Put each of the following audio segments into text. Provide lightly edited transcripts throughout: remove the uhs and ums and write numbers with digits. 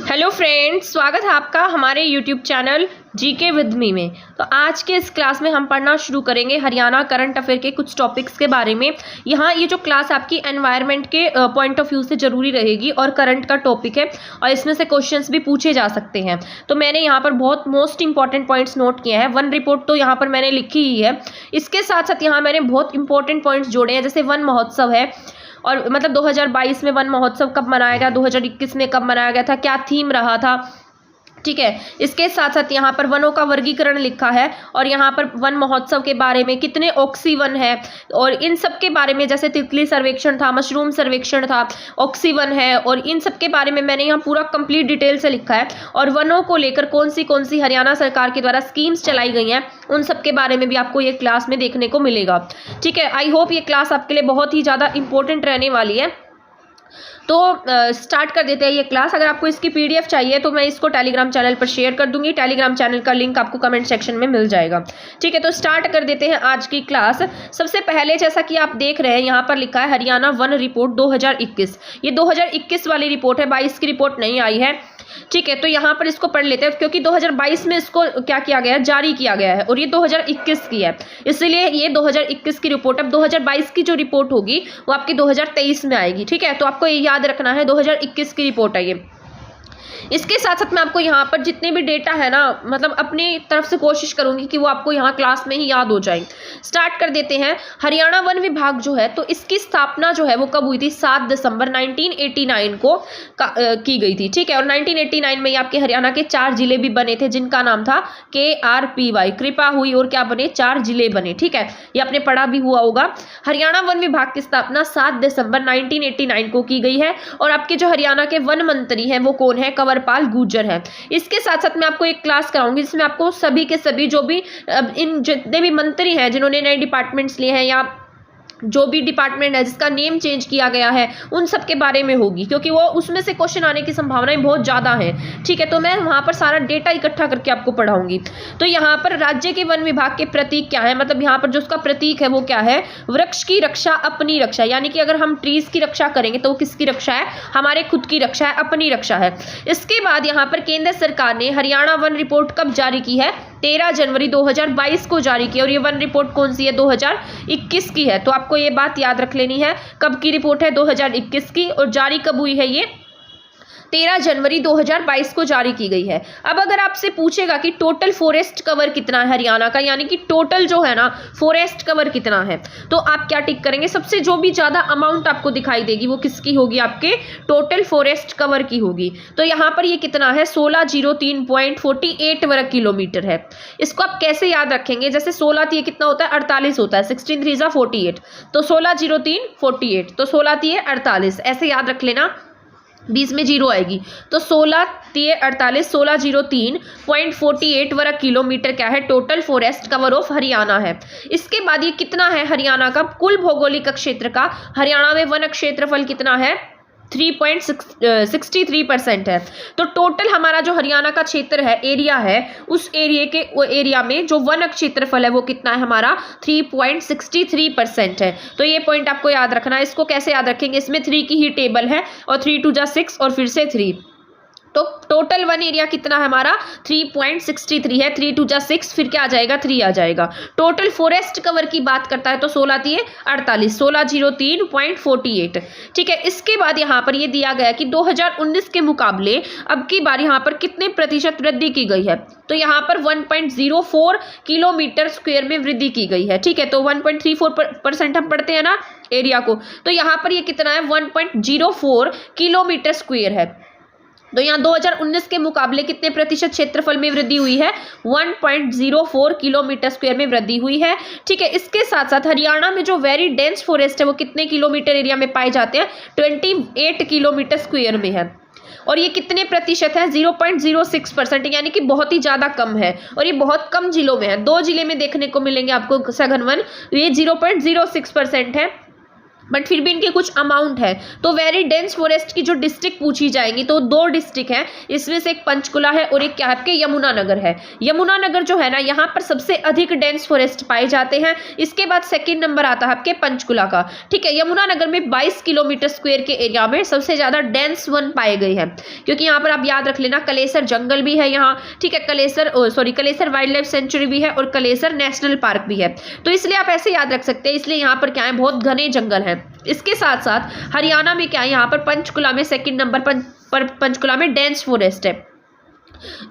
Hello friends, स्वागत है आपका हमारे YouTube channel GK with me में। तो आज के इस क्लास में हम पढ़ना शुरू करेंगे हरियाणा करंट अफेयर के कुछ टॉपिक्स के बारे में। यहाँ ये जो क्लास आपकी एनवायरनमेंट के पॉइंट ऑफ व्यू से ज़रूरी रहेगी और करंट का टॉपिक है और इसमें से क्वेश्चंस भी पूछे जा सकते हैं। तो मैंने यहाँ पर बहुत मोस्ट इंपॉर्टेंट पॉइंट्स नोट किए हैं। वन रिपोर्ट तो यहाँ पर मैंने लिखी ही है, इसके साथ साथ यहाँ मैंने बहुत इंपॉर्टेंट पॉइंट्स जोड़े हैं। जैसे वन महोत्सव है और मतलब 2022 में वन महोत्सव कब मनाया गया, 2021 में कब मनाया गया था, क्या थीम रहा था, ठीक है। इसके साथ साथ यहाँ पर वनों का वर्गीकरण लिखा है और यहाँ पर वन महोत्सव के बारे में कितने ऑक्सी वन है और इन सब के बारे में, जैसे तितली सर्वेक्षण था, मशरूम सर्वेक्षण था, ऑक्सी वन है और इन सब के बारे में मैंने यहाँ पूरा कंप्लीट डिटेल से लिखा है। और वनों को लेकर कौन सी हरियाणा सरकार के द्वारा स्कीम्स चलाई गई हैं उन सब के बारे में भी आपको ये क्लास में देखने को मिलेगा, ठीक है। आई होप ये क्लास आपके लिए बहुत ही ज़्यादा इंपॉर्टेंट रहने वाली है। तो स्टार्ट कर देते हैं ये क्लास। अगर आपको इसकी पीडीएफ चाहिए तो मैं इसको टेलीग्राम चैनल पर शेयर कर दूंगी। टेलीग्राम चैनल का लिंक आपको कमेंट सेक्शन में मिल जाएगा, ठीक है। तो स्टार्ट कर देते हैं आज की क्लास। सबसे पहले जैसा कि आप देख रहे हैं यहाँ पर लिखा है हरियाणा वन रिपोर्ट 2021। ये 2021 वाली रिपोर्ट है, 22 की रिपोर्ट नहीं आई है, ठीक है। तो यहाँ पर इसको पढ़ लेते हैं क्योंकि 2022 में इसको क्या किया गया है, जारी किया गया है और ये 2021 की है, इसलिए ये 2021 की रिपोर्ट। अब 2022 की जो रिपोर्ट होगी वो आपकी 2023 में आएगी, ठीक है। तो आपको ये याद रखना है 2021 की रिपोर्ट है ये। इसके साथ साथ मैं आपको यहाँ पर जितने भी डेटा है ना, मतलब अपनी तरफ से कोशिश करूंगी कि वो आपको यहाँ क्लास में ही याद हो जाए। स्टार्ट कर देते हैं। हरियाणा वन विभाग जो है तो इसकी स्थापना जो है वो कब हुई थी, 7 दिसंबर 1989 को की गई थी, ठीक है। और 1989 में आपके हरियाणा के 4 जिले भी बने थे जिनका नाम था KRPY, कृपा हुई और क्या बने, 4 जिले बने, ठीक है। ये आपने पढ़ा भी हुआ होगा। हरियाणा वन विभाग की स्थापना 7 दिसंबर 1989 को की गई है और आपके जो हरियाणा के वन मंत्री हैं वो कौन है, कंवरपाल गुर्जर है। इसके साथ साथ मैं आपको एक क्लास कराऊंगी जिसमें आपको सभी के सभी जो भी इन जितने भी मंत्री हैं जिन्होंने नए डिपार्टमेंट्स लिए हैं या जो भी डिपार्टमेंट है जिसका नेम चेंज किया गया है उन सब के बारे में होगी, क्योंकि वो उसमें से क्वेश्चन आने की संभावनाएं बहुत ज़्यादा हैं, ठीक है। तो मैं वहाँ पर सारा डेटा इकट्ठा करके आपको पढ़ाऊंगी। तो यहाँ पर राज्य के वन विभाग के प्रतीक क्या है, मतलब यहाँ पर जो उसका प्रतीक है वो क्या है, वृक्ष की रक्षा अपनी रक्षा, यानी कि अगर हम ट्रीज की रक्षा करेंगे तो वो किसकी रक्षा है, हमारे खुद की रक्षा है, अपनी रक्षा है। इसके बाद यहाँ पर केंद्र सरकार ने हरियाणा वन रिपोर्ट कब जारी की है, 13 जनवरी 2022 को जारी की। और ये वन रिपोर्ट कौन सी है, 2021 की है। तो आपको ये बात याद रख लेनी है, कब की रिपोर्ट है, 2021 की, और जारी कब हुई है, ये 13 जनवरी 2022 को जारी की गई है। अब अगर आपसे पूछेगा कि टोटल फॉरेस्ट कवर कितना है हरियाणा का, यानी कि टोटल जो है ना फॉरेस्ट कवर कितना है, तो आप क्या टिक करेंगे, सबसे जो भी ज़्यादा अमाउंट आपको दिखाई देगी वो किसकी होगी, आपके टोटल फॉरेस्ट कवर की होगी। तो यहाँ पर ये कितना है, 1603.48 वर्ग किलोमीटर है। इसको आप कैसे याद रखेंगे, जैसे 16 ये कितना होता है, 48 होता है, 16 3 जा 48, तो 1603 48, तो 16 48, ऐसे याद रख लेना, 20 में जीरो आएगी। तो 16 48, 1603.48 वर्ग किलोमीटर क्या है, total forest cover of Haryana है। इसके बाद ये कितना है हरियाणा का कुल भौगोलिक क्षेत्र का, हरियाणा में वन क्षेत्रफल कितना है, 3.63% है। तो टोटल हमारा जो हरियाणा का क्षेत्र है, एरिया है, उस एरिया में जो वन क्षेत्रफल है वो कितना है हमारा, 3.63% है। तो ये पॉइंट आपको याद रखना है। इसको कैसे याद रखेंगे, इसमें 3 की ही टेबल है और 3 2 जा 6 और फिर से 3, तो टोटल वन एरिया कितना है हमारा, 3.63 है, 3 2 जा 6, फिर क्या आ जाएगा, 3 आ जाएगा। टोटल फॉरेस्ट कवर की बात करता है तो 16 3 48, 1603.48, ठीक है। इसके बाद यहाँ पर ये दिया गया कि 2019 के मुकाबले अब की बार यहाँ पर कितने प्रतिशत वृद्धि की गई है, तो यहाँ पर 1.04 किलोमीटर स्क्वायर में वृद्धि की गई है, ठीक है। तो 1.34% हम पढ़ते हैं ना एरिया को, तो यहाँ पर ये कितना है, 1.04 किलोमीटर स्क्वायर है। तो यहाँ 2019 के मुकाबले कितने प्रतिशत क्षेत्रफल में वृद्धि हुई है, 1.04 किलोमीटर स्क्वायर में वृद्धि हुई है, ठीक है। इसके साथ साथ हरियाणा में जो वेरी डेंस फॉरेस्ट है वो कितने किलोमीटर एरिया में पाए जाते हैं, 28 किलोमीटर स्क्वायर में है। और ये कितने प्रतिशत है, 0.06%, यानी कि बहुत ही ज़्यादा कम है और ये बहुत कम जिलों में है। 2 जिले में देखने को मिलेंगे आपको सघन वन, ये 0.06% है। बट फिर भी इनके कुछ अमाउंट है। तो वेरी डेंस फॉरेस्ट की जो डिस्ट्रिक्ट पूछी जाएंगी तो 2 डिस्ट्रिक्ट हैं, इसमें से एक पंचकुला है और एक क्या है आपके यमुनानगर है। यमुनानगर जो है ना, यहाँ पर सबसे अधिक डेंस फॉरेस्ट पाए जाते हैं। इसके बाद सेकंड नंबर आता है आपके पंचकुला का। ठीक है, यमुनानगर में 22 किलोमीटर स्क्वायर के एरिया में सबसे ज्यादा डेंस वन पाए गए हैं, क्योंकि यहाँ पर आप याद रख लेना कलेसर जंगल भी है यहाँ। ठीक है, कलेसर वाइल्ड लाइफ सेंचुरी भी है और कलेसर नेशनल पार्क भी है, तो इसलिए आप ऐसे याद रख सकते हैं। इसलिए यहाँ पर क्या है, बहुत घने जंगल है। इसके साथ साथ हरियाणा में क्या है, यहाँ पर पंचकुला में सेकंड नंबर पर पंचकुला में डेंस फॉरेस्ट है।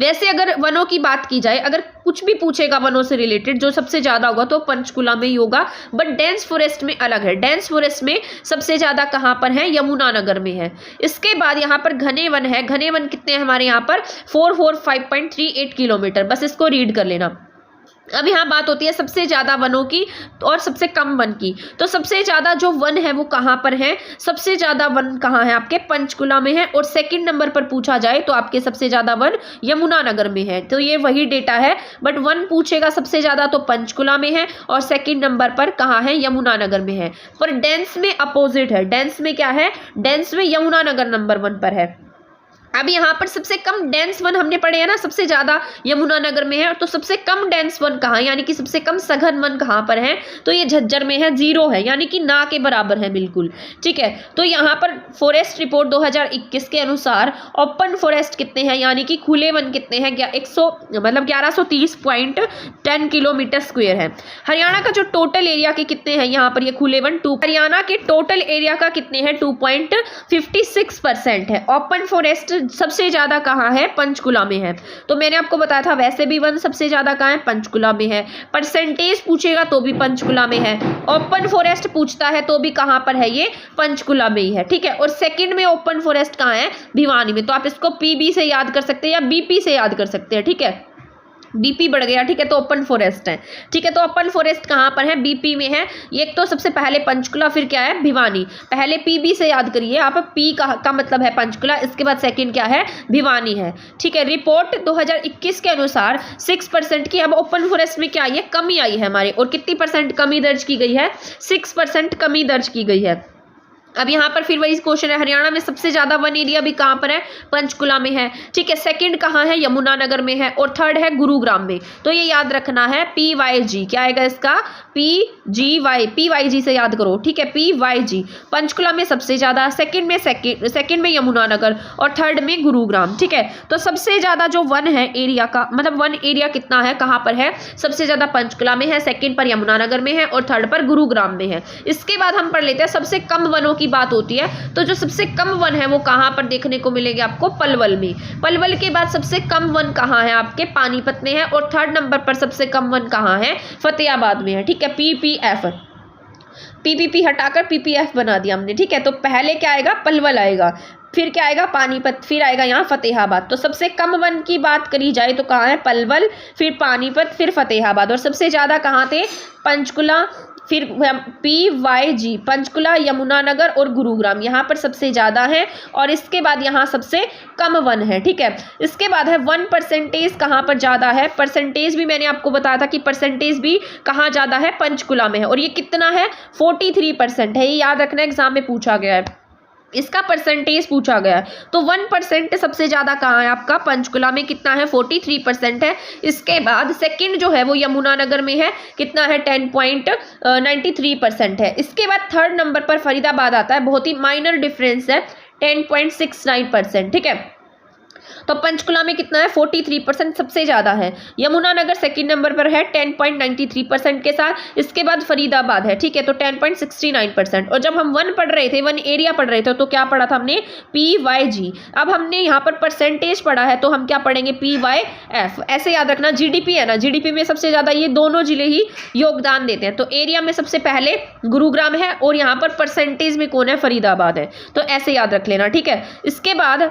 वैसे अगर वनों की बात की जाए, अगर कुछ भी पूछेगा वनों से रिलेटेड, जो सबसे ज्यादा होगा तो पंचकुला में ही होगा, बट डेंस फॉरेस्ट में अलग है। डेंस फॉरेस्ट में सबसे ज्यादा कहां पर है, यमुनानगर में है। इसके बाद यहाँ पर घने वन है। घने वन कितने हैं हमारे यहाँ पर, 445.38 किलोमीटर। बस इसको रीड कर लेना। अब यहाँ बात होती है सबसे ज्यादा वनों की और सबसे कम वन की। तो सबसे ज्यादा जो वन है वो कहाँ पर है, सबसे ज्यादा वन कहाँ है आपके पंचकुला में है। और सेकंड नंबर पर पूछा जाए तो आपके सबसे ज्यादा वन यमुनानगर में है। तो ये वही डेटा है, बट वन पूछेगा सबसे ज्यादा तो पंचकुला में है और सेकंड नंबर पर कहाँ है, यमुनानगर में है। पर डेंस में अपोजिट है। डेंस में क्या है, डेंस में यमुनानगर नंबर 1 पर है। अब यहाँ पर सबसे कम डेंस वन हमने पढ़े हैं ना, सबसे ज्यादा यमुनानगर में है। तो सबसे कम डेंस वन कहाँ, यानी कि सबसे कम सघन वन कहाँ पर है, तो ये झज्जर में है, 0 है, यानी कि ना के बराबर है बिल्कुल। ठीक है, तो यहाँ पर फॉरेस्ट रिपोर्ट 2021 के अनुसार ओपन फॉरेस्ट कितने हैं, यानी कि खुले वन कितने हैं, 1130.10 किलोमीटर स्क्वायर है। हरियाणा का जो टोटल एरिया के कितने हैं यहाँ पर ये खुले वन, हरियाणा के टोटल एरिया का कितने हैं, 2.56% है। ओपन फॉरेस्ट सबसे ज्यादा कहाँ है, पंचकुला में है। तो मैंने आपको बताया था वैसे भी वन सबसे ज्यादा कहाँ है, पंचकुला में है। परसेंटेज पूछेगा तो भी पंचकुला में है। ओपन फॉरेस्ट पूछता है तो भी कहाँ पर है, ये पंचकुला में ही है। ठीक है, और सेकंड में ओपन फॉरेस्ट कहाँ है, भिवानी में। तो आप इसको पीबी से याद कर सकते हैं या बीपी से याद कर सकते हैं। ठीक है, बीपी बढ़ गया। ठीक है, तो ओपन फॉरेस्ट है। ठीक है, तो ओपन फॉरेस्ट कहाँ पर है, बीपी में है। एक तो सबसे पहले पंचकुला, फिर क्या है, भिवानी। पहले पीबी से याद करिए आप, पी का मतलब है पंचकुला, इसके बाद सेकंड क्या है, भिवानी है। ठीक है, रिपोर्ट 2021 के अनुसार 6% की अब ओपन फॉरेस्ट में क्या आई है, कमी आई है हमारे। और कितनी परसेंट कमी दर्ज की गई है, 6% कमी दर्ज की गई है। अब यहाँ पर फिर वही क्वेश्चन है, हरियाणा में सबसे ज्यादा वन एरिया भी कहाँ पर है, पंचकुला में है। ठीक है, सेकंड कहाँ है, यमुनानगर में है। और थर्ड है गुरुग्राम में। तो ये याद रखना है, PYG क्या आएगा इसका, PYG से याद करो। ठीक है, PYG पंचकुला में सबसे ज्यादा, सेकंड में यमुनानगर और थर्ड में गुरुग्राम। ठीक है, तो सबसे ज्यादा जो वन है एरिया का, मतलब वन एरिया कितना है, कहाँ पर है, सबसे ज्यादा पंचकुला में है, सेकंड पर यमुनानगर में है और थर्ड पर गुरुग्राम में है। इसके बाद हम पढ़ लेते हैं सबसे कम वनों की बात होती है, तो जो सबसे कम वन है वो कहां पर देखने को मिलेंगे आपको, पलवल में। पलवल के बाद सबसे कम वन कहां है आपके, पानीपत में है। और थर्ड नंबर पर सबसे कम वन कहां है, फतेहाबाद में है। ठीक है, PPP हटाकर PPF बना दिया हमने। ठीक है, तो पहले क्या आएगा, पलवल आएगा, फिर क्या आएगा, पानीपत, फिर आएगा यहाँ फतेहाबाद। तो सबसे कम वन की बात करी जाए तो कहाँ है, पलवल, फिर पानीपत, फिर फतेहाबाद। और सबसे ज्यादा कहाँ थे, पंचकुला, फिर PYG पंचकुला, यमुनानगर और गुरुग्राम, यहाँ पर सबसे ज्यादा है। और इसके बाद यहाँ सबसे कम वन है। ठीक है, इसके बाद है 1% कहाँ पर ज्यादा है, परसेंटेज भी मैंने आपको बताया था कि परसेंटेज भी कहाँ ज्यादा है, पंचकुला में है। और ये कितना है, 43% है। ये याद रखना, एग्जाम में पूछा गया है, इसका परसेंटेज पूछा गया है। तो 1% सबसे ज्यादा कहाँ है आपका, पंचकुला में कितना है, 43% है। इसके बाद सेकंड जो है वो यमुनानगर में है, कितना है, 10.93% है। इसके बाद थर्ड नंबर पर फरीदाबाद आता है, बहुत ही माइनर डिफरेंस है, 10.69%। ठीक है, तो पंचकुला में कितना है, 43% सबसे ज्यादा है। यमुनानगर सेकंड नंबर पर है 10.93% के साथ। इसके बाद फरीदाबाद है। ठीक है, तो 10.69%। और जब हम वन पढ़ रहे थे, वन एरिया पढ़ रहे थे, तो क्या पढ़ा था हमने, PYG। अब हमने यहाँ पर परसेंटेज पढ़ा है, तो हम क्या पढ़ेंगे, PYF। ऐसे याद रखना, GDP है ना, GDP में सबसे ज्यादा ये दोनों जिले ही योगदान देते हैं। तो एरिया में सबसे पहले गुरुग्राम है और यहाँ पर परसेंटेज में कौन है, फरीदाबाद है। तो ऐसे याद रख लेना। ठीक है, इसके बाद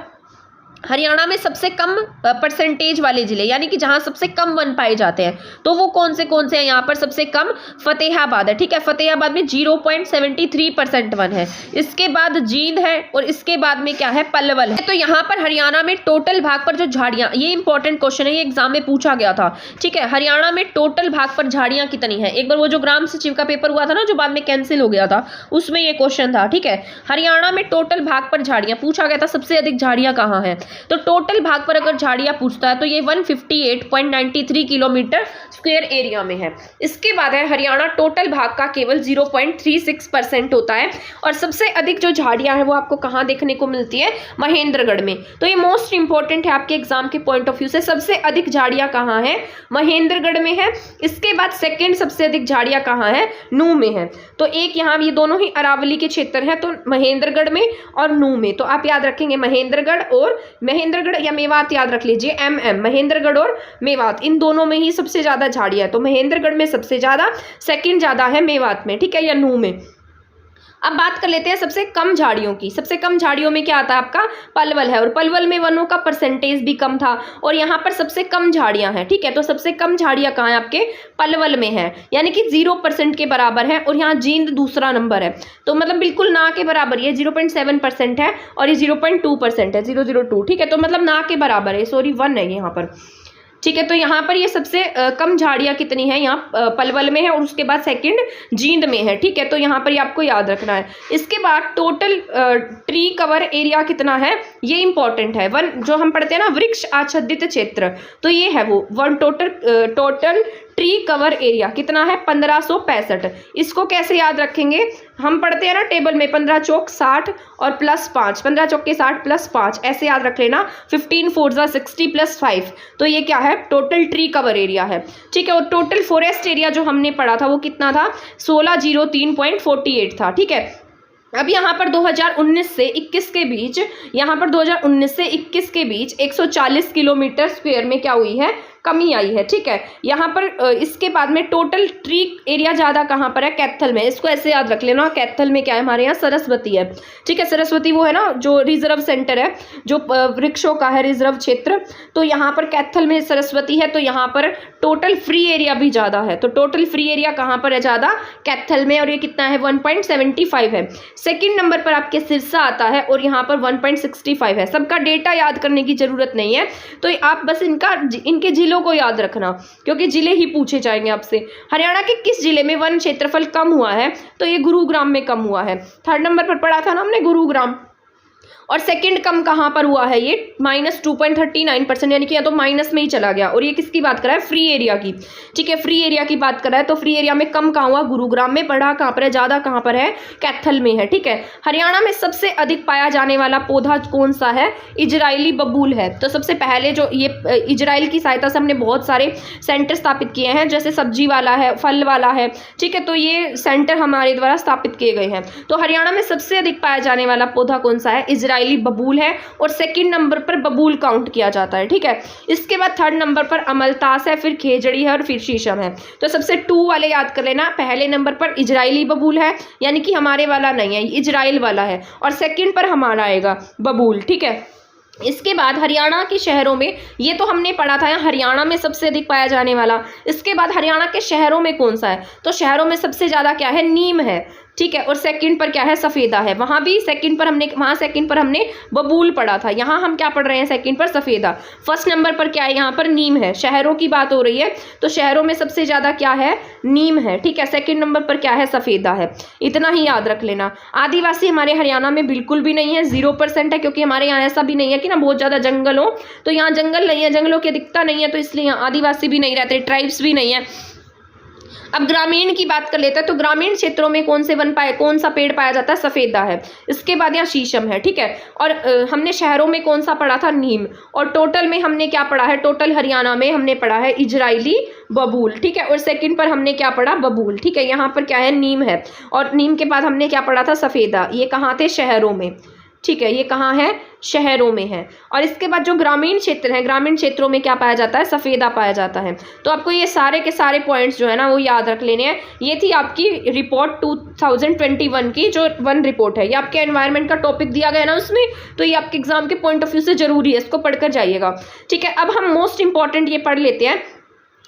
हरियाणा में सबसे कम परसेंटेज वाले जिले यानी कि जहां सबसे कम वन पाए जाते हैं तो वो कौन से हैं यहाँ पर सबसे कम फतेहाबाद है। ठीक है, फतेहाबाद में 0.73% वन है। इसके बाद जींद है और इसके बाद में क्या है, पलवल है। तो यहाँ पर हरियाणा में टोटल भाग पर जो झाड़ियां, ये इंपॉर्टेंट क्वेश्चन है, ये एग्जाम में पूछा गया था। ठीक है, हरियाणा में टोटल भाग पर झाड़ियां कितनी है। एक बार वो जो ग्राम सचिव का पेपर हुआ था ना, जो बाद में कैंसिल हो गया था, उसमें ये क्वेश्चन था। ठीक है, हरियाणा में टोटल भाग पर झाड़ियां पूछा गया था, सबसे अधिक झाड़ियां कहाँ है। तो टोटल भाग पर अगर झाड़ियां पूछता है तो ये 158.93 किलोमीटर स्क्वायर एरिया में है। इसके बाद है हरियाणा टोटल भाग का केवल 0.36% होता है। और सबसे अधिक जो झाड़ियां हैं वो आपको कहाँ देखने को मिलती है, महेंद्रगढ़ में। तो ये मोस्ट इंपॉर्टेंट है आपके एग्जाम के पॉइंट ऑफ व्यू से, सबसे अधिक झाड़ियां कहाँ है, महेंद्रगढ़ में है। इसके बाद सेकेंड सबसे अधिक झाड़ियां कहाँ है, नूह में है। तो एक यहाँ, ये दोनों ही अरावली के क्षेत्र है, तो महेंद्रगढ़ में और नूह में। तो आप याद रखेंगे महेंद्रगढ़ या मेवात याद रख लीजिए, महेंद्रगढ़ और मेवात, इन दोनों में ही सबसे ज्यादा झाड़ियां है। तो महेंद्रगढ़ में सबसे ज्यादा, सेकंड ज्यादा है मेवात में। ठीक है, या नूह में। अब बात कर लेते हैं सबसे कम झाड़ियों की। सबसे कम झाड़ियों में क्या आता है आपका, पलवल है। और पलवल में वनों का परसेंटेज भी कम था और यहाँ पर सबसे कम झाड़ियां हैं। ठीक है, तो सबसे कम झाड़ियां कहाँ है, आपके पलवल में है, यानी कि 0% के बराबर है। और यहाँ जींद दूसरा नंबर है, तो मतलब बिल्कुल ना के बराबर, ये 0.7% है और ये 0.2% है, 002। ठीक है, तो मतलब ना के बराबर है, सॉरी 1 है यहाँ पर। ठीक है, तो यहाँ पर ये सबसे कम झाड़ियां कितनी है, यहाँ पलवल में है और उसके बाद सेकंड जींद में है। ठीक है, तो यहाँ पर ये आपको याद रखना है। इसके बाद टोटल ट्री कवर एरिया कितना है, ये इंपॉर्टेंट है। वन जो हम पढ़ते हैं ना, वृक्ष आच्छादित क्षेत्र, तो ये है वो one total tree cover area कितना है, 1565। इसको कैसे याद रखेंगे, हम पढ़ते हैं ना टेबल में 15 चौक 60 और प्लस 5, 15 चौक के 60 प्लस 5, ऐसे याद रख लेना। 15 4 60 प्लस 5, तो ये क्या है, टोटल ट्री कवर एरिया है। ठीक है, और टोटल फॉरेस्ट एरिया जो हमने पढ़ा था वो कितना था, 1603.48 था। ठीक है, अब यहाँ पर 2019 से 21 के बीच, यहाँ पर 2019 से 21 के बीच 140 किलोमीटर स्क्वायर में क्या हुई है, कमी आई है। ठीक है, यहाँ पर इसके बाद में टोटल ट्री एरिया ज़्यादा कहाँ पर है, कैथल में। इसको ऐसे याद रख लेना, कैथल में क्या है, हमारे यहाँ सरस्वती है। ठीक है, सरस्वती वो है ना जो रिजर्व सेंटर है, जो वृक्षों का है रिजर्व क्षेत्र, तो यहाँ पर कैथल में सरस्वती है। तो यहाँ पर टोटल फ्री एरिया भी ज़्यादा है, तो टोटल फ्री एरिया कहाँ पर है, ज़्यादा कैथल में, और ये कितना है, 1.75 है। सेकेंड नंबर पर आपके सिरसा आता है और यहाँ पर 1.65 है। सबका डेटा याद करने की जरूरत नहीं है, तो आप बस इनके जिलों को याद रखना, क्योंकि जिले ही पूछे जाएंगे आपसे। हरियाणा के किस जिले में वन क्षेत्रफल कम हुआ है, तो ये गुरुग्राम में कम हुआ है। थर्ड नंबर पर पढ़ा था ना हमने, गुरुग्राम। और सेकंड कम कहाँ पर हुआ है, ये -2.39%, यानी कि या तो माइनस में ही चला गया। और ये किसकी बात कर रहा है, फ्री एरिया की। ठीक है, फ्री एरिया की बात कर रहा है, तो फ्री एरिया में कम कहाँ हुआ, गुरुग्राम में। बढ़ा कहाँ पर है, ज़्यादा कहाँ पर है, कैथल में है। ठीक है, हरियाणा में सबसे अधिक पाया जाने वाला पौधा कौन सा है, इजरायली बबूल है। तो सबसे पहले जो ये इजराइल की सहायता से हमने बहुत सारे सेंटर स्थापित किए हैं, जैसे सब्जी वाला है, फल वाला है। ठीक है, तो ये सेंटर हमारे द्वारा स्थापित किए गए हैं। तो हरियाणा में सबसे अधिक पाया जाने वाला पौधा कौन सा है, इजराइली बबूल है। और सेकंड नंबर पर बबूल काउंट किया जाता है। ठीक है, इसके बाद थर्ड नंबर पर अमलतास है, फिर खेजड़ी है और फिर शीशम है। तो सबसे 2 वाले याद कर लेना, पहले नंबर पर इजरायली बबूल है, यानी कि हमारे वाला नहीं है, इजराइल वाला है, और सेकंड पर हमारा आएगा बबूल। ठीक है, इसके बाद हरियाणा के शहरों में, ये तो हमने पढ़ा था हरियाणा में सबसे अधिक पाया जाने वाला। इसके बाद हरियाणा के शहरों में कौन सा है, तो शहरों में सबसे ज़्यादा क्या है, नीम है। ठीक है, और सेकंड पर क्या है, सफ़ेदा है। वहाँ भी सेकंड पर हमने बबूल पढ़ा था, यहाँ हम क्या पढ़ रहे हैं, सेकंड पर सफ़ेदा। फर्स्ट नंबर पर क्या है, यहाँ पर नीम है। शहरों की बात हो रही है, तो शहरों में सबसे ज़्यादा क्या है, नीम है। ठीक है, सेकंड नंबर पर क्या है, सफ़ेदा है। इतना ही याद रख लेना। आदिवासी हमारे हरियाणा में बिल्कुल भी नहीं है, 0% है, क्योंकि हमारे यहाँ ऐसा भी नहीं है कि ना बहुत ज़्यादा जंगल हो, तो यहाँ जंगल नहीं है, जंगलों की अधिकता नहीं है, तो इसलिए यहाँ आदिवासी भी नहीं रहते, ट्राइब्स भी नहीं है। अब ग्रामीण की बात कर लेते हैं, तो ग्रामीण क्षेत्रों में कौन सा पेड़ पाया जाता है, सफ़ेदा है। इसके बाद यहाँ शीशम है। ठीक है, और हमने शहरों में कौन सा पढ़ा था, नीम। और टोटल में हमने क्या पढ़ा है, टोटल हरियाणा में हमने पढ़ा है इजरायली बबूल। ठीक है, और सेकंड पर हमने क्या पढ़ा, बबूल। ठीक है, यहाँ पर क्या है, नीम है। और नीम के बाद हमने क्या पढ़ा था, सफ़ेदा। ये कहाँ थे, शहरों में। ठीक है, ये कहाँ है, शहरों में है। और इसके बाद जो ग्रामीण क्षेत्र हैं, ग्रामीण क्षेत्रों में क्या पाया जाता है, सफ़ेदा पाया जाता है। तो आपको ये सारे के सारे पॉइंट्स जो है ना वो याद रख लेने हैं। ये थी आपकी रिपोर्ट 2021 की जो वन रिपोर्ट है। ये आपके एनवायरनमेंट का टॉपिक दिया गया है ना उसमें, तो ये आपके एग्जाम के पॉइंट ऑफ व्यू से जरूरी है, इसको पढ़कर जाइएगा। ठीक है, अब हम मोस्ट इंपॉर्टेंट ये पढ़ लेते हैं।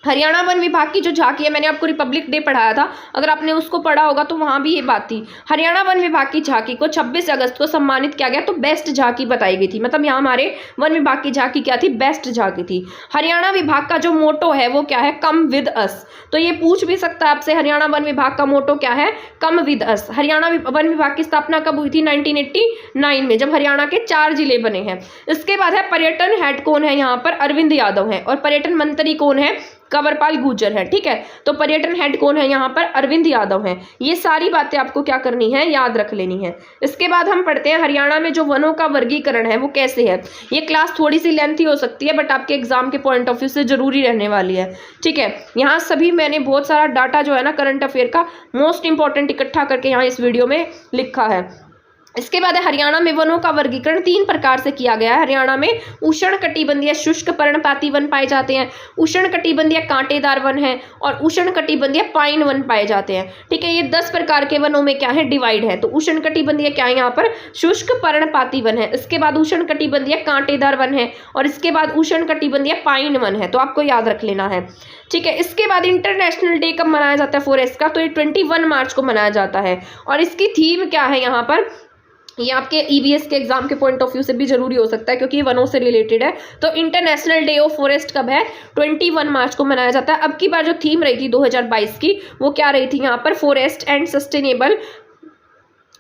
हरियाणा वन विभाग की जो झांकी है, मैंने आपको रिपब्लिक डे पढ़ाया था, अगर आपने उसको पढ़ा होगा तो वहाँ भी ये बात थी। हरियाणा वन विभाग की झांकी को 26 अगस्त को सम्मानित किया गया, तो बेस्ट झांकी बताई गई थी। मतलब यहाँ हमारे वन विभाग की झांकी क्या थी, बेस्ट झांकी थी। हरियाणा विभाग का जो मोटो है वो क्या है, कम विद अस। तो ये पूछ भी सकता है आपसे, हरियाणा वन विभाग का मोटो क्या है, come with us. Haryana one विभाग की स्थापना कब हुई थी, 1989 में, जब हरियाणा के 4 जिले बने हैं। इसके बाद है पर्यटन हेड कौन है, यहाँ पर अरविंद यादव है। और पर्यटन मंत्री कौन है, कंवरपाल गुर्जर है। ठीक है, तो पर्यटन हेड कौन है, यहाँ पर अरविंद यादव हैं। ये सारी बातें आपको क्या करनी है, याद रख लेनी है। इसके बाद हम पढ़ते हैं हरियाणा में जो वनों का वर्गीकरण है वो कैसे है। ये क्लास थोड़ी सी लेंथी हो सकती है, बट आपके एग्जाम के पॉइंट ऑफ व्यू से जरूरी रहने वाली है। ठीक है, यहाँ सभी मैंने बहुत सारा डाटा जो है ना करंट अफेयर का मोस्ट इंपॉर्टेंट इकट्ठा करके यहाँ इस वीडियो में लिखा है। इसके बाद हरियाणा में वनों का वर्गीकरण 3 प्रकार से किया गया है। हरियाणा में उष्ण कटिबंधीय शुष्क पर्णपाती वन पाए जाते हैं, उष्ण कटिबंधीय कांटेदार वन है, और उष्ण कटिबंधीय पाइन वन पाए जाते हैं। ठीक है, ये 10 प्रकार के वनों में क्या है, डिवाइड है। तो उष्ण कटिबंधीय क्या है, यहाँ पर शुष्क पर्णपाती वन है। इसके बाद उष्ण कटिबंधीय कांटेदार वन है, और इसके बाद उष्ण कटिबंधीय पाइन वन है। तो आपको याद रख लेना है। ठीक है, इसके बाद इंटरनेशनल डे कब मनाया जाता है फॉरेस्ट का, तो ये 21 मार्च को मनाया जाता है। और इसकी थीम क्या है, यहाँ पर ये आपके ईवीएस के एग्जाम के पॉइंट ऑफ व्यू से भी जरूरी हो सकता है, क्योंकि ये वनों से रिलेटेड है। तो इंटरनेशनल डे ऑफ फॉरेस्ट कब है, 21 मार्च को मनाया जाता है। अब की बार जो थीम रही थी 2022 की, वो क्या रही थी, यहाँ पर forest and sustainable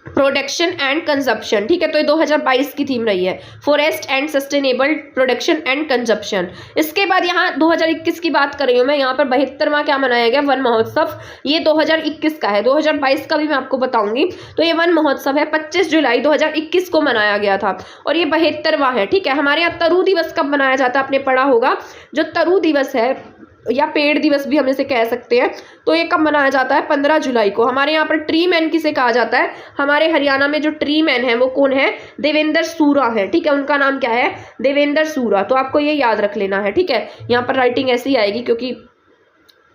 production and consumption. ठीक है, तो ये 2022 की थीम रही है, forest and sustainable production and consumption. इसके बाद यहाँ 2021 की बात कर रही हूँ मैं, यहाँ पर 72वां क्या मनाया गया, वन महोत्सव। ये 2021 का है, 2022 का भी मैं आपको बताऊंगी। तो ये वन महोत्सव है, 25 जुलाई 2021 को मनाया गया था, और ये 72वां है। ठीक है, हमारे यहाँ तरु दिवस कब मनाया जाता है, आपने पढ़ा होगा। जो तरु दिवस है या पेड़ दिवस भी हम इसे कह सकते हैं, तो ये कब मनाया जाता है, 15 जुलाई को। हमारे यहाँ पर ट्री मैन किसे कहा जाता है, हमारे हरियाणा में जो ट्री मैन है वो कौन है, देवेंद्र सूरा है। ठीक है, उनका नाम क्या है, देवेंद्र सूरा। तो आपको ये याद रख लेना है। ठीक है, यहाँ पर राइटिंग ऐसी आएगी, क्योंकि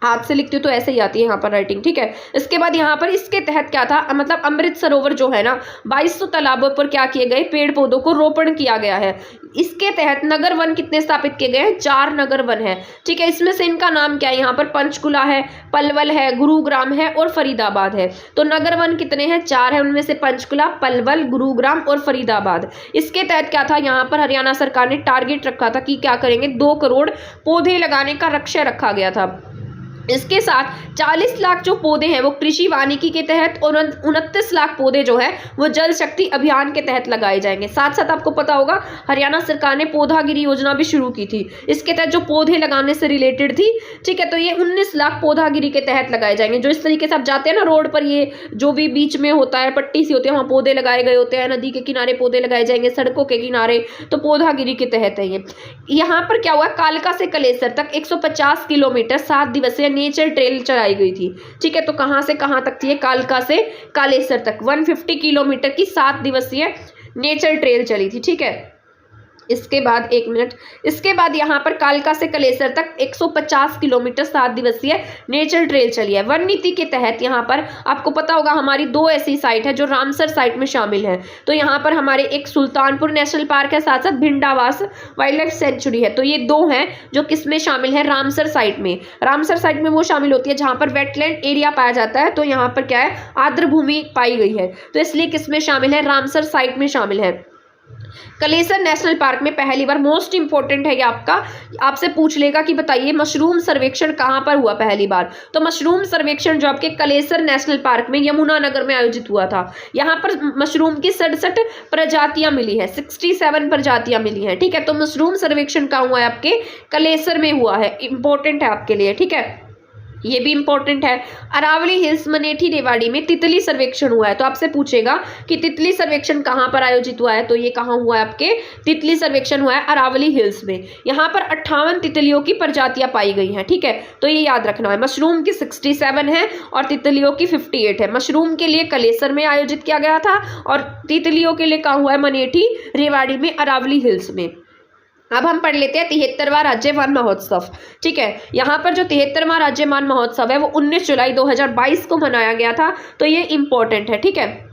हाथ से लिखती हो तो ऐसे ही आती है यहाँ पर राइटिंग। ठीक है, इसके बाद यहाँ पर इसके तहत क्या था, मतलब अमृत सरोवर जो है ना, 2200 तालाबों पर क्या किए गए, पेड़ पौधों को रोपण किया गया है। इसके तहत नगर वन कितने स्थापित किए गए हैं, 4 नगर वन है। ठीक है, इसमें से इनका नाम क्या है, यहाँ पर पंचकुला है, पलवल है, गुरुग्राम है और फरीदाबाद है। तो नगर वन कितने हैं, 4 है, उनमें से पंचकुला, पलवल, गुरुग्राम और फरीदाबाद। इसके तहत क्या था, यहाँ पर हरियाणा सरकार ने टारगेट रखा था कि क्या करेंगे, 2 करोड़ पौधे लगाने का लक्ष्य रखा गया था। इसके साथ 40 लाख जो पौधे हैं वो कृषि वानिकी के तहत, और 29 लाख पौधे जो है वो जल शक्ति अभियान के तहत लगाए जाएंगे। साथ साथ आपको पता होगा हरियाणा सरकार ने पौधागिरी योजना भी शुरू की थी, इसके तहत जो पौधे लगाने से रिलेटेड थी। ठीक है, तो ये 19 लाख पौधागिरी के तहत लगाए जाएंगे। जो इस तरीके से आप जाते हैं ना रोड पर, ये जो भी बीच में होता है, पट्टी सी होती है, वहाँ पौधे लगाए गए होते हैं, नदी के किनारे पौधे लगाए जाएंगे, सड़कों के किनारे, तो पौधागिरी के तहत है ये। यहाँ पर क्या हुआ, कालका से कलेसर तक 150 किलोमीटर 7 दिवसीय नेचर ट्रेल चलाई गई थी। ठीक है, तो कहां से कहां तक थी, कालका से कालेसर तक 150 किलोमीटर की 7 दिवसीय नेचर ट्रेल चली थी। ठीक है, इसके बाद 1 मिनट, इसके बाद यहाँ पर कालका से कलेसर तक 150 किलोमीटर 7 दिवसीय नेचर ट्रेल चली है। वन नीति के तहत यहाँ पर आपको पता होगा हमारी 2 ऐसी साइट है जो रामसर साइट में शामिल है। तो यहाँ पर हमारे एक सुल्तानपुर नेशनल पार्क है, साथ साथ भिंडावास वाइल्ड लाइफ सेंचुरी है। तो ये 2 हैं जो किस में शामिल है, रामसर साइट में। रामसर साइट में वो शामिल होती है जहाँ पर वेटलैंड एरिया पाया जाता है। तो यहाँ पर क्या है, आर्द्र भूमि पाई गई है, तो इसलिए किस में शामिल है, रामसर साइट में शामिल है। कलेसर नेशनल पार्क में पहली बार, मोस्ट इंपॉर्टेंट है ये आपका, आपसे पूछ लेगा कि बताइए मशरूम सर्वेक्षण कहां पर हुआ पहली बार। तो मशरूम सर्वेक्षण जो आपके कलेसर नेशनल पार्क में यमुनानगर में आयोजित हुआ था। यहां पर मशरूम की 67 प्रजातियां मिली है, 67 प्रजातियां मिली हैं। ठीक है, तो मशरूम सर्वेक्षण कहां हुआ है, आपके कलेसर में हुआ है, इंपॉर्टेंट है आपके लिए। ठीक है, ये भी इंपॉर्टेंट है। अरावली हिल्स, मनेठी, रेवाड़ी में तितली सर्वेक्षण हुआ है। तो आपसे पूछेगा कि तितली सर्वेक्षण कहाँ पर आयोजित हुआ है, तो ये कहाँ हुआ है, आपके तितली सर्वेक्षण हुआ है अरावली हिल्स में। यहाँ पर 58 तितलियों की प्रजातियां पाई गई हैं, ठीक है, तो ये याद रखना है। मशरूम की 67 है और तितलियों की 58 है। मशरूम के लिए कलेसर में आयोजित किया गया था और तितलियों के लिए कहाँ हुआ है, मनेठी, रेवाड़ी में, अरावली हिल्स में। अब हम पढ़ लेते हैं 73वां राज्य वन महोत्सव, ठीक है। यहाँ पर जो 73वां राज्य वन महोत्सव है वो 19 जुलाई 2022 को मनाया गया था, तो ये इंपॉर्टेंट है, ठीक है।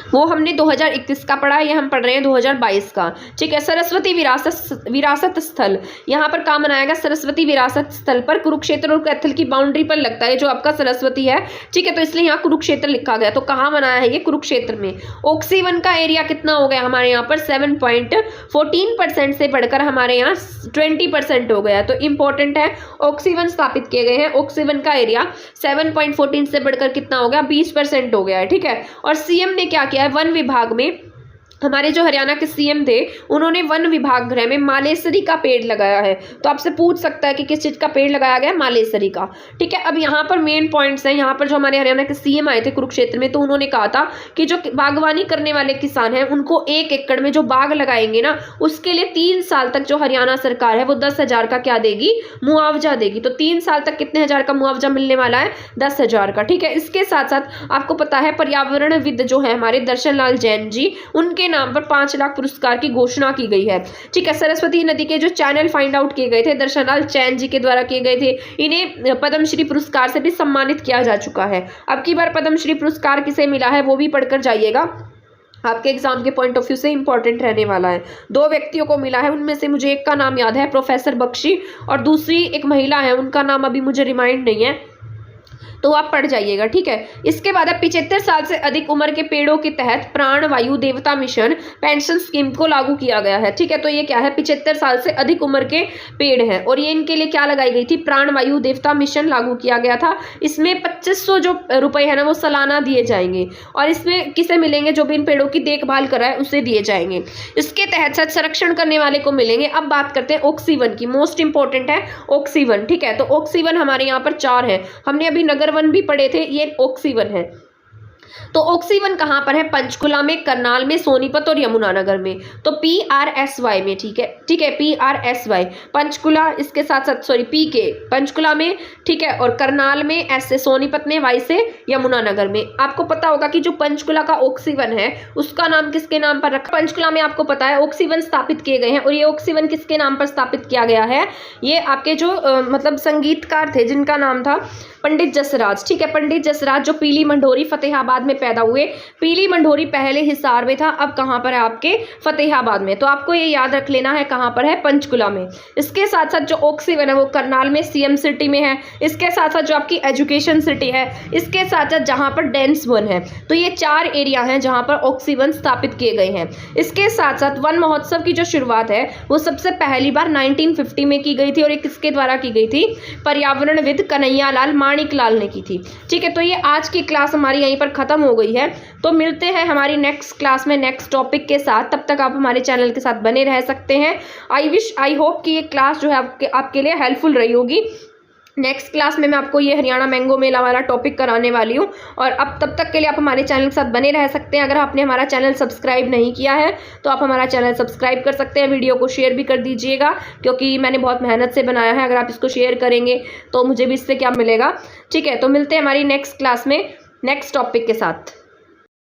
वो हमने 2021 का पढ़ा है, ये हम पढ़ रहे हैं 2022 का, ठीक है। सरस्वती विरासत स्थल, यहाँ पर कहाँ मनाया गया, सरस्वती विरासत स्थल पर, कुरुक्षेत्र और कैथल की बाउंड्री पर लगता है जो आपका सरस्वती है, ठीक है, तो इसलिए यहाँ कुरुक्षेत्र लिखा गया। तो कहाँ मनाया है ये, कुरुक्षेत्र में। ऑक्सीवन का एरिया कितना हो गया हमारे यहाँ पर, 7.14% से बढ़कर हमारे यहाँ 20% हो गया, तो इंपॉर्टेंट है। ऑक्सीवन स्थापित किए गए हैं, ऑक्सीवन का एरिया 7.14 से बढ़कर कितना हो गया, 20% हो गया है, ठीक है। और सीएम ने क्या किया है, वन विभाग में, हमारे जो हरियाणा के सीएम थे उन्होंने वन विभाग गृह में मालेसरी का पेड़ लगाया है। तो आपसे पूछ सकता है कि किस चीज का पेड़ लगाया गया, मालेसरी का, ठीक है। अब यहाँ पर मेन पॉइंट्स हैं। यहाँ पर जो हमारे हरियाणा के सीएम आए थे कुरुक्षेत्र में, तो उन्होंने कहा था कि जो बागवानी करने वाले किसान हैं उनको 1 एकड़ में जो बाग लगाएंगे ना, उसके लिए 3 साल तक जो हरियाणा सरकार है वो 10,000 का क्या देगी, मुआवजा देगी। तो 3 साल तक कितने हजार का मुआवजा मिलने वाला है, 10,000 का, ठीक है। इसके साथ साथ आपको पता है पर्यावरणविद जो है हमारे दर्शन लाल जैन जी, उनके नाम पर 5 लाख पुरस्कार की घोषणा की गई है, ठीक है। सरस्वती नदी के जो चैनल फाइंड आउट किए गए थे दर्शन लाल जैन जी के द्वारा किए गए थे, इन्हें पद्मश्री पुरस्कार से भी सम्मानित किया जा चुका है। अब की बार पद्मश्री पुरस्कार किसे मिला है वो भी पढ़कर जाइएगा, आपके एग्जाम के पॉइंट ऑफ व्यू से इंपॉर्टेंट रहने वाला है। 2 व्यक्तियों को मिला है, उनमें से मुझे एक का नाम याद है, प्रोफेसर बख्शी, और दूसरी एक महिला है, उनका नाम अभी मुझे रिमाइंड नहीं है, तो आप पढ़ जाइएगा, ठीक है। इसके बाद 75 साल से अधिक उम्र के पेड़ों के तहत प्राण वायु देवता मिशन पेंशन स्कीम को लागू किया गया है, ठीक है। तो ये क्या है, 75 साल से अधिक उम्र के पेड़ हैं और ये इनके लिए क्या लगाई गई थी, प्राण वायु देवता मिशन लागू किया गया था। इसमें 2500 जो रुपए है ना वो सालाना दिए जाएंगे और इसमें किसे मिलेंगे, जो भी इन पेड़ों की देखभाल कर रहा है उसे दिए जाएंगे। इसके तहत संरक्षण करने वाले को मिलेंगे। अब बात करते हैं ऑक्सीवन की, मोस्ट इंपॉर्टेंट है ऑक्सीवन, ठीक है। तो ऑक्सीवन हमारे यहाँ पर 4 है, हमने अभी नगर वन भी पढ़े थे, ये ऑक्सीवन है। तो ऑक्सीवन कहाँ पर है, पंचकुला में, करनाल में, सोनीपत और यमुनानगर में। तो PRSY में, ठीक है, ठीक है, PRSY पंचकुला, इसके साथ साथ सॉरी PK पंचकुला में, ठीक है, और करनाल में, S से सोनीपत में, Y से यमुनानगर में। आपको पता होगा कि जो पंचकुला का ऑक्सीवन है उसका नाम किसके नाम पर रखा, पंचकुला में आपको पता है ऑक्सीवन स्थापित किए गए हैं और ये ऑक्सीवन किसके नाम पर स्थापित किया गया है, ये आपके जो मतलब संगीतकार थे जिनका नाम था पंडित जसराज, ठीक है। पंडित जसराज जो पीली मंढोरी फतेहाबाद में पैदा हुए। पीली मंढोरी पहले हिसार में था, अब कहाँ पर है, आपके फतेहाबाद में। तो आपको ये याद रख लेना है कहाँ पर है, पंचकुला में। इसके साथ साथ जो ऑक्सीवन है वो करनाल में, CM सिटी में है। इसके साथ साथ जो आपकी एजुकेशन सिटी है, इसके साथ साथ जहाँ पर डेंस वन है। तो ये 4 एरिया हैं जहाँ पर ऑक्सीवन स्थापित किए गए हैं। इसके साथ साथ वन महोत्सव की जो शुरुआत है वो सबसे पहली बार 1950 में की गई थी और ये किसके द्वारा की गई थी, पर्यावरणविद कन्हैया लाल माणिक लाल ने की थी, ठीक है। तो ये आज की क्लास हमारी यहीं पर खत्म हो गई है। तो मिलते हैं हमारी नेक्स्ट क्लास में नेक्स्ट टॉपिक के साथ, तब तक आप हमारे चैनल के साथ बने रह सकते हैं। आई होप कि ये क्लास जो है आपके लिए हेल्पफुल रही होगी। नेक्स्ट क्लास में मैं आपको ये हरियाणा मैंगो मेला वाला टॉपिक कराने वाली हूँ और अब तब तक के लिए आप हमारे चैनल के साथ बने रह सकते हैं। अगर आपने हमारा चैनल सब्सक्राइब नहीं किया है तो आप हमारा चैनल सब्सक्राइब कर सकते हैं। वीडियो को शेयर भी कर दीजिएगा क्योंकि मैंने बहुत मेहनत से बनाया है। अगर आप इसको शेयर करेंगे तो मुझे भी इससे क्या मिलेगा, ठीक है। तो मिलते हैं हमारी नेक्स्ट क्लास में नेक्स्ट टॉपिक के साथ।